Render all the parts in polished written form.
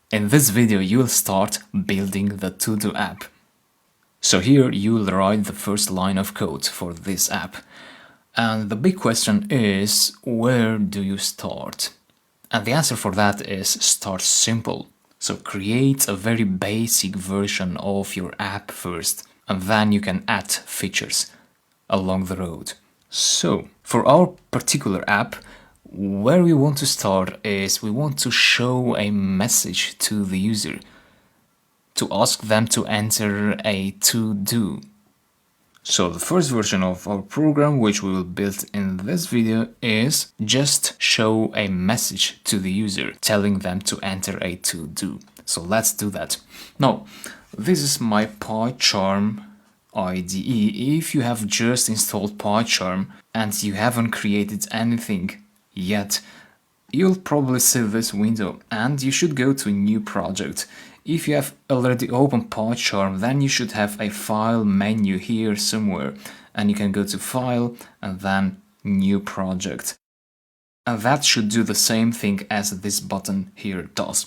In this video you'll start building the to-do app. So here you'll write the first line of code for this app. And the big question is, where do you start? And the answer for that is start simple. So create a very basic version of your app first, and then you can add features along the road. So for our particular app, where we want to start is we want to show a message to the user to ask them to enter a to-do. So the first version of our program, which we will build in this video, is just show a message to the user telling them to enter a to-do. So let's do that. Now, this is my PyCharm IDE. If you have just installed PyCharm and you haven't created anything yet, you'll probably see this window and you should go to new project. If you have already opened PyCharm, then you should have a file menu here somewhere, and you can go to file and then new project. And that should do the same thing as this button here does.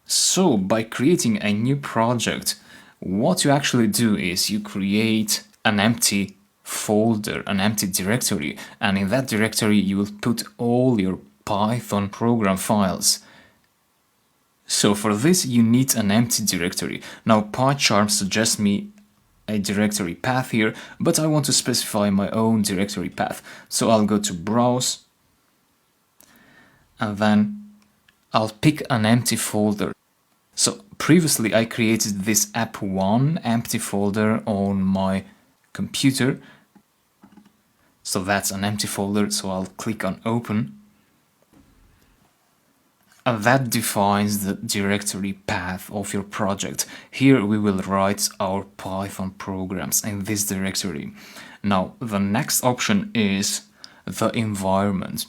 So by creating a new project, what you actually do is you create an empty folder, an empty directory, and in that directory you will put all your Python program files. So for this you need an empty directory. Now PyCharm suggests me a directory path here, but I want to specify my own directory path. So I'll go to browse and then I'll pick an empty folder. So previously I created this app1 empty folder on my computer. So that's an empty folder, so I'll click on open. And that defines the directory path of your project. Here we will write our Python programs in this directory. Now the next option is the environment.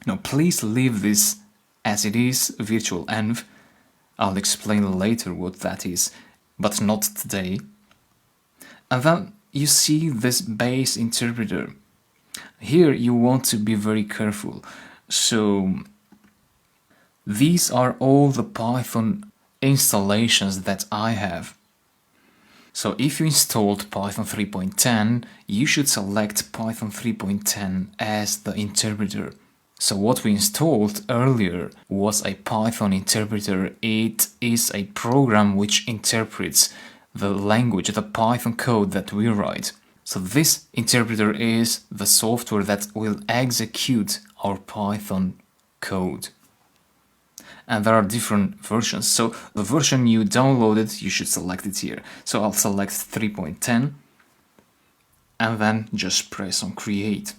Now please leave this as it is, virtual env. I'll explain later what that is, but not today. And then you see this base interpreter. Here you want to be very careful. So these are all the Python installations that I have. So if you installed Python 3.10, you should select Python 3.10 as the interpreter. So what we installed earlier was a Python interpreter. It is a program which interprets the language, the Python code that we write. So this interpreter is the software that will execute our Python code. And there are different versions. So the version you downloaded, you should select it here. So I'll select 3.10 and then just press on create.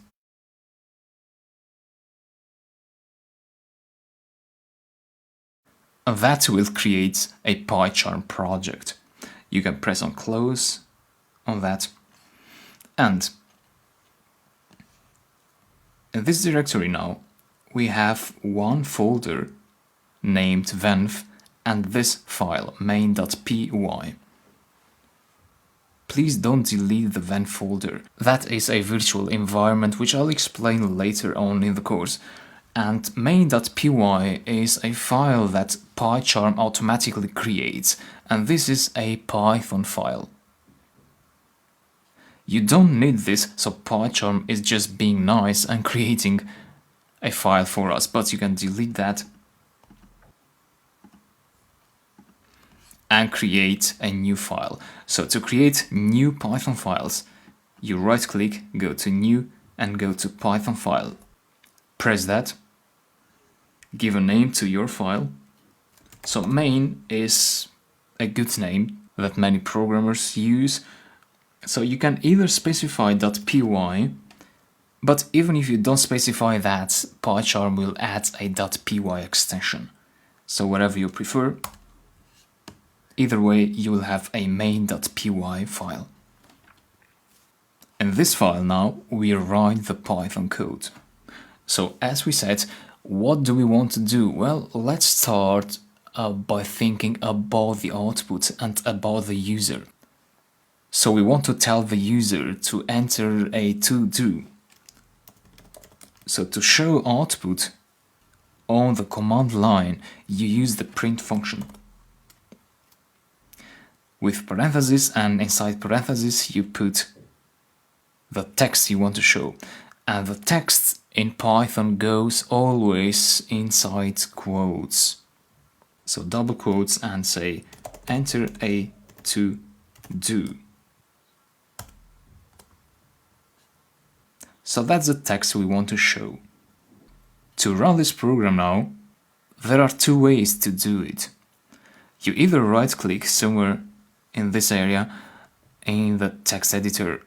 And that will create a PyCharm project. You can press on close on that. And in this directory now, we have one folder named venv and this file main.py. Please don't delete the venv folder. That is a virtual environment which I'll explain later on in the course. And main.py is a file that PyCharm automatically creates, and this is a Python file. You don't need this, so PyCharm is just being nice and creating a file for us, but you can delete that and create a new file. So to create new Python files, you right click, go to new and go to Python file. Press that, give a name to your file. So main is a good name that many programmers use. So you can either specify .py, but even if you don't specify that, PyCharm will add a .py extension. So whatever you prefer, either way you will have a main.py file. In this file now we write the Python code. So as we said, what do we want to do? Well, let's start by thinking about the output and about the user. So we want to tell the user to enter a to-do. So to show output, on the command line, you use the print function with parentheses, and inside parentheses you put the text you want to show. And the text in Python goes always inside quotes. So double quotes and say enter a to do. So that's the text we want to show. To run this program now, there are two ways to do it. You either right click somewhere in this area in the text editor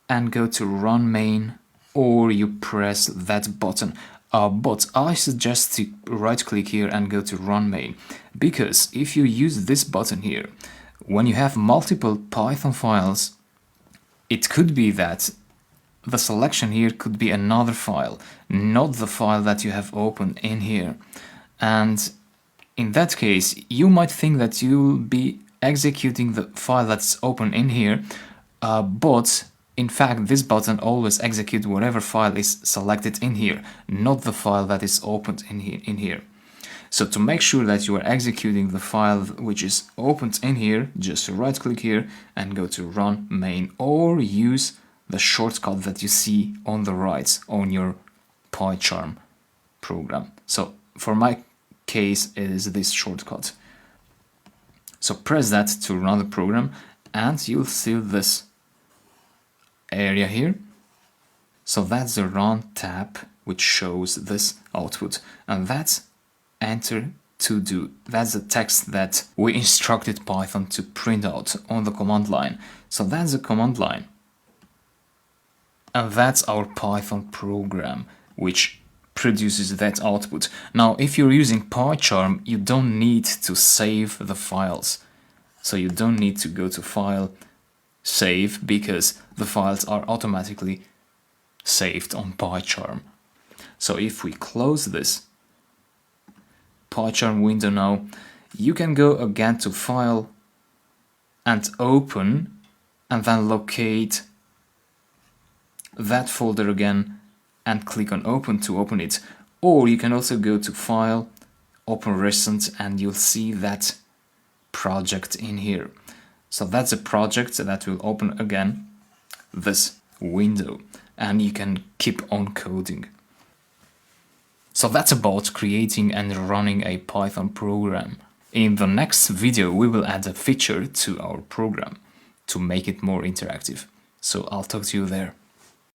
and go to run main, or you press that button. But I suggest to right click here and go to run main, because if you use this button here, when you have multiple Python files, it could be that the selection here could be another file, not the file that you have opened in here. And in that case, you might think that you'll be executing the file that's open in here, but in fact this button always executes whatever file is selected in here, not the file that is opened in here. So to make sure that you are executing the file which is opened in here, just right click here and go to run main, or use the shortcut that you see on the right on your PyCharm program. So for my case it is this shortcut. So press that to run the program and you'll see this area here. So that's the run tab which shows this output, and that's enter to do. That's the text that we instructed Python to print out on the command line. So that's the command line. And that's our Python program which produces that output. Now if you're using PyCharm, you don't need to save the files. So you don't need to go to File, Save, because the files are automatically saved on PyCharm. So if we close this PyCharm window now, you can go again to File and Open, and then locate that folder again and click on Open to open it. Or you can also go to File, Open Recent, and you'll see that project in here. So that's a project that will open again this window, and you can keep on coding. So that's about creating and running a Python program. In the next video we will add a feature to our program to make it more interactive. So I'll talk to you there.